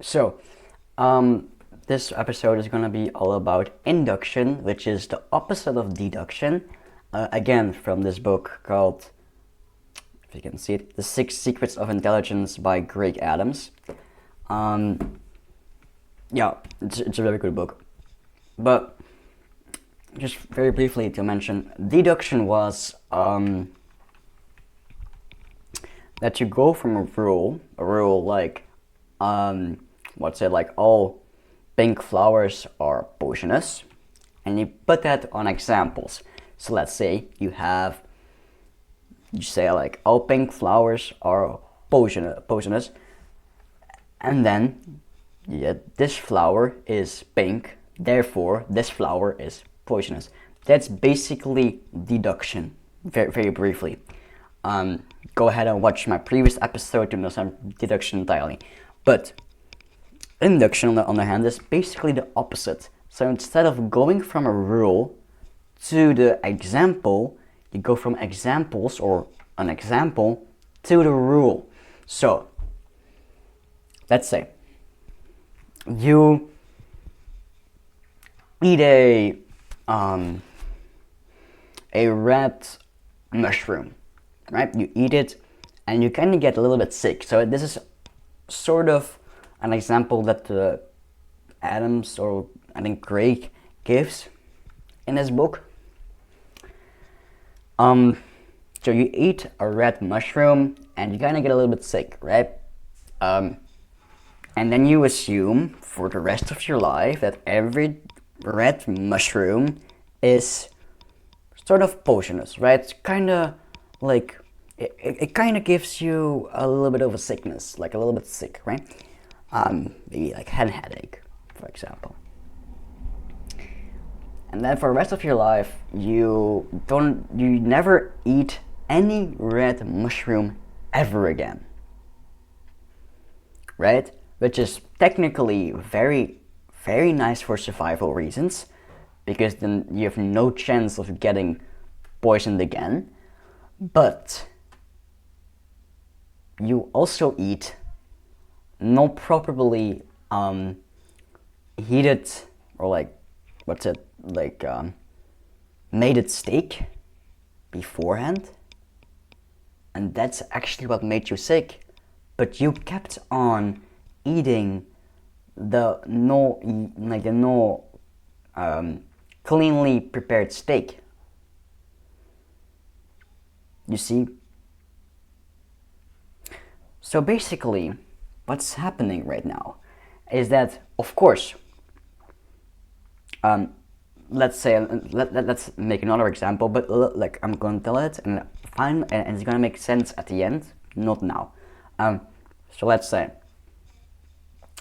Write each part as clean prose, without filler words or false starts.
So, this episode is gonna be all about induction, which is the opposite of deduction. Again, from this book called, if you can see it, The Six Secrets of Intelligence by Greg Adams. Um, yeah, it's a very good book. But just very briefly to mention, deduction was that you go from a rule like, what's it, like all pink flowers are poisonous, and you put that on examples. So let's say you say like all pink flowers are poisonous, and then this flower is pink, therefore this flower is poisonous. That's basically deduction, very briefly. Go ahead and watch my previous episode to know some deduction entirely. But induction, on the other hand, is basically the opposite. So instead of going from a rule to the example, you go from examples or an example to the rule. So let's say you eat a red mushroom, right? You eat it and you kind of get a little bit sick. So this is sort of an example that Adams, or I think Craig, gives in his book. So you eat a red mushroom and you kind of get a little bit sick, right? And then you assume for the rest of your life that every red mushroom is sort of poisonous, right? It's kind of like it kind of gives you a little bit of a sickness, like a little bit sick, right? Maybe like headache, for example. And then for the rest of your life, you never eat any red mushroom ever again, right? Which is technically very nice for survival reasons, because then you have no chance of getting poisoned again. But you also eat no properly heated, or like, what's it, like mated steak beforehand, and that's actually what made you sick. But you kept on eating the no cleanly prepared steak. You see? So basically, what's happening right now is that, of course, let's say, let's make another example, but like I'm going to tell it and fine, and it's going to make sense at the end, not now. So let's say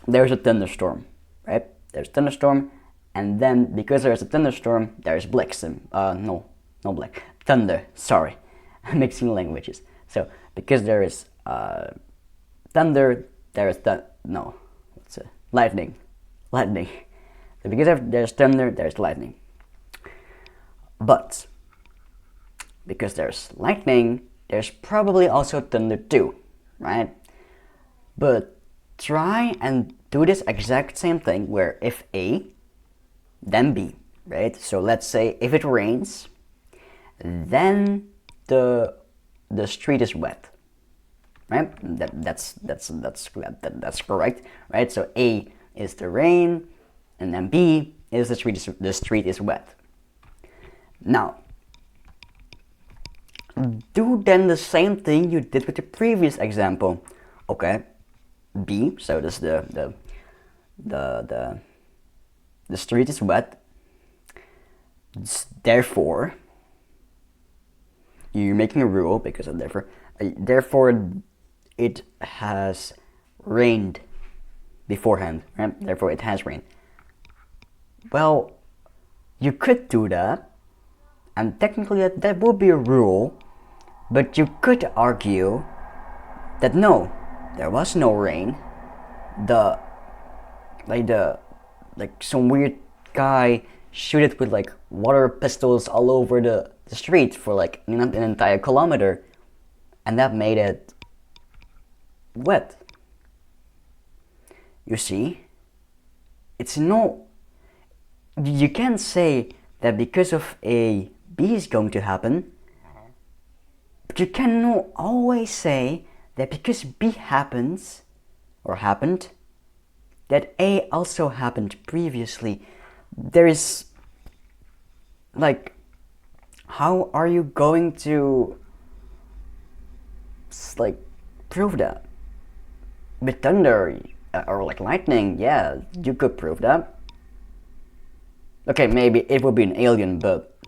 there's a thunderstorm, right? There's a thunderstorm, and then because there's a thunderstorm, there's no black, thunder, sorry. Mixing languages. So because there is thunder, there is lightning. So because there's thunder, there's lightning. But because there's lightning, there's probably also thunder too, right? But try and do this exact same thing where if A, then B, right? So let's say if it rains, then the street is wet, right? That's correct, right? So A is the rain, and then B is the street is wet. Now, do then the same thing you did with the previous example. Okay, B. So this the street is wet. Therefore, you're making a rule because of therefore it has rained beforehand, right? Therefore it has rained. Well, you could do that, and technically that would be a rule, but you could argue that no, there was no rain. The some weird guy shoot it with like water pistols all over the street for like an entire kilometer, and that made it wet. You see, it's no, you can't say that because of A, B is going to happen, but you cannot always say that because B happens, or happened, that A also happened previously. There is, like, how are you going to, like, prove that? With thunder, or like lightning, yeah, you could prove that. Okay, maybe it would be an alien, but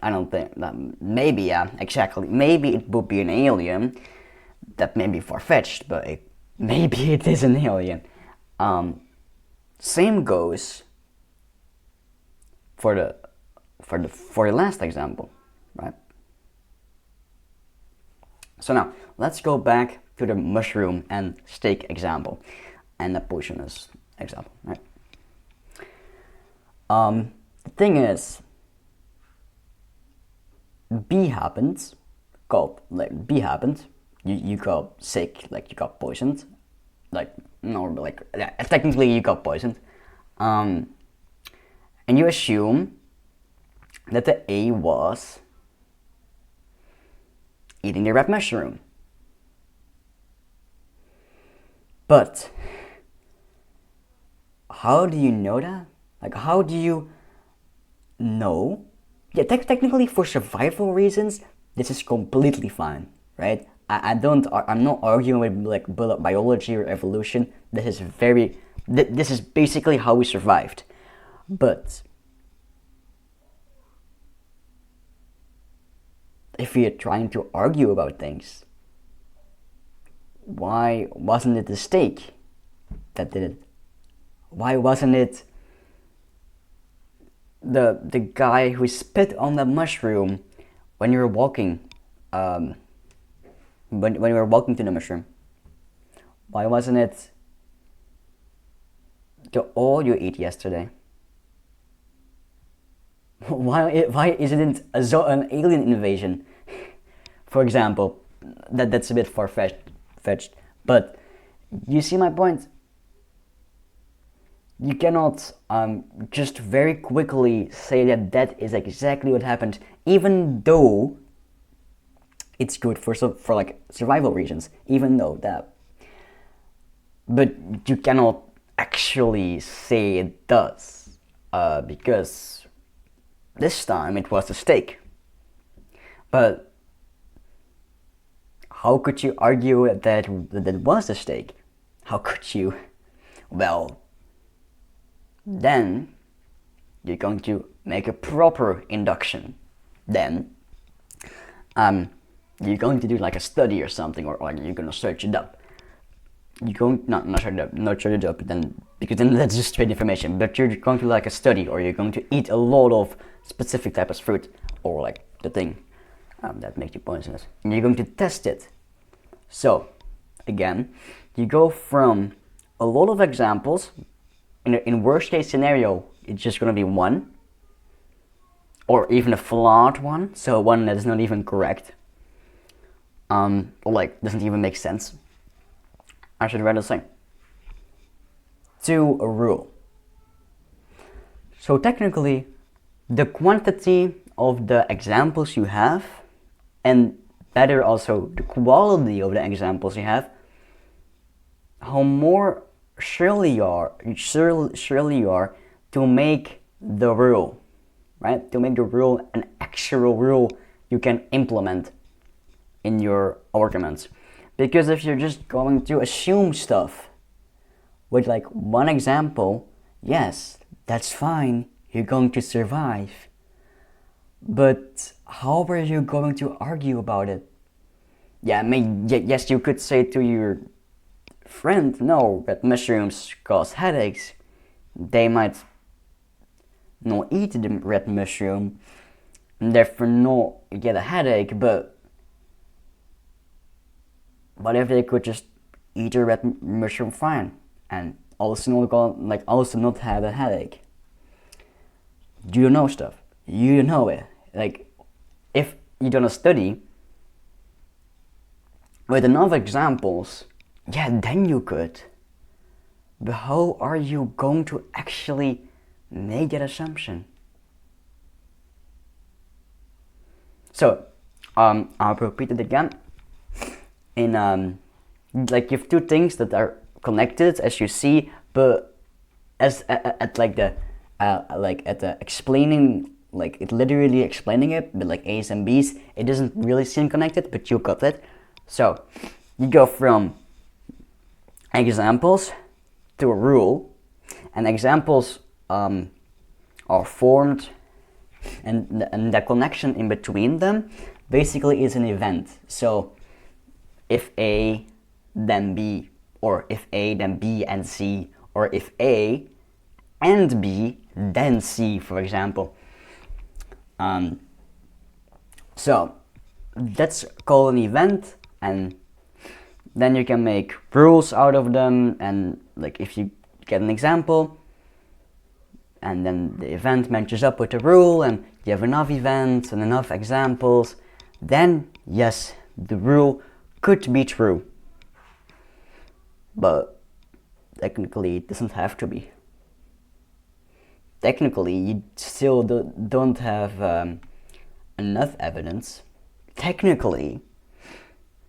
I don't think that. Maybe, yeah, exactly. Maybe it would be an alien. That may be far-fetched, but maybe it is an alien. Same goes for the last example, right? So now let's go back to the mushroom and steak example, and the poisonous example, right? The thing is, B happens, B happened. You got sick, like you got poisoned, like no, like yeah, technically you got poisoned, and you assume that the A was eating the red mushroom. But how do you know that? Like, how do you know? Yeah, technically for survival reasons, this is completely fine, right? I'm not arguing with like biology or evolution. This is basically how we survived. But if we are trying to argue about things, why wasn't it the steak that did it? Why wasn't it the guy who spit on the mushroom when you were walking, when you were walking to the mushroom? Why wasn't it the all you ate yesterday? Why isn't it an alien invasion? For example, that's a bit fetched, but you see my point. You cannot just very quickly say that is exactly what happened, even though it's good for like survival reasons, even though that. But you cannot actually say it does, because this time it was a steak. But how could you argue that it was a steak? How could you? Well, then you're going to make a proper induction. Then you're going to do like a study or something, or you're going to search it up. You're going not search it up, then because then that's just straight information. But you're going to like a study, or you're going to eat a lot of specific type of fruit, or like the thing that makes you poisonous, and you're going to test it. So again, you go from a lot of examples. In worst case scenario, it's just going to be one, or even a flawed one, so one that is not even correct, or like doesn't even make sense, I should rather say, to a rule. So technically, the quantity of the examples you have, and better also the quality of the examples you have, how more surely you are to make the rule, right? To make the rule an actual rule you can implement in your arguments. Because if you're just going to assume stuff with like one example, yes, that's fine, you're going to survive. But how are you going to argue about it? Yeah, yes, you could say to your friend, no, red mushrooms cause headaches. They might not eat the red mushroom and therefore not get a headache, but what if they could just eat a red mushroom fine and also not have a headache? You know stuff. You know it. Like, if you done a study with enough examples, yeah, then you could. But how are you going to actually make that assumption? So, I'll repeat it again. In like you have two things that are connected, as you see, but as at like the at the explaining, like it literally explaining it, but like A's and B's, it doesn't really seem connected, but you got it. So you go from examples to a rule, and examples are formed, and the connection in between them basically is an event. So if A then B, or if A then B and C, or if A and B then C, for example. So that's called an event, and then you can make rules out of them, and like if you get an example and then the event matches up with the rule and you have enough events and enough examples, then yes, the rule could be true. But technically it doesn't have to be. Technically you still don't have enough evidence, technically,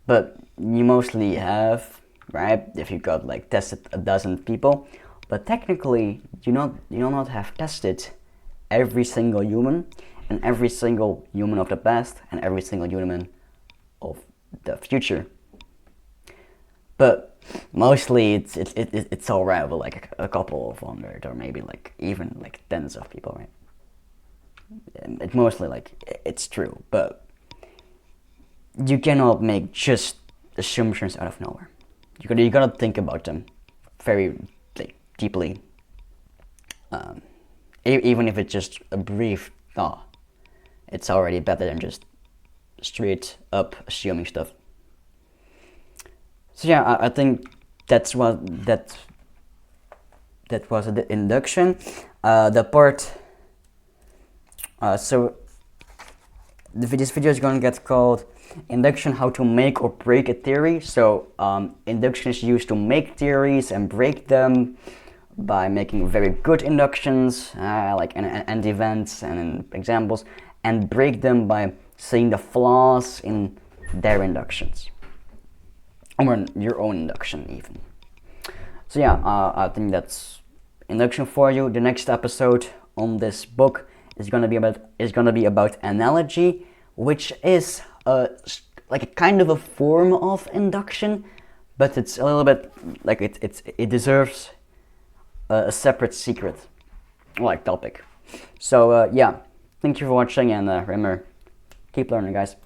but you mostly have, right, if you got like tested a dozen people, but technically you do not have tested every single human, and every single human of the past, and every single human of the future. But mostly it's alright with like a couple of 100, or maybe like even like tens of people, right? It mostly like it's true, but you cannot make just assumptions out of nowhere. You gotta think about them very like deeply. Even if it's just a brief thought, it's already better than just straight up assuming stuff. So yeah, I think that was the induction. The part. So this video is going to get called Induction: How to Make or Break a Theory. So induction is used to make theories and break them by making very good inductions, like and events and examples, and break them by seeing the flaws in their inductions, or your own induction even. So yeah, I think that's induction for you. The next episode on this book is gonna be about analogy, which is like a kind of a form of induction, but it's a little bit like it deserves a separate secret like topic. So yeah, thank you for watching, and remember, keep learning, guys.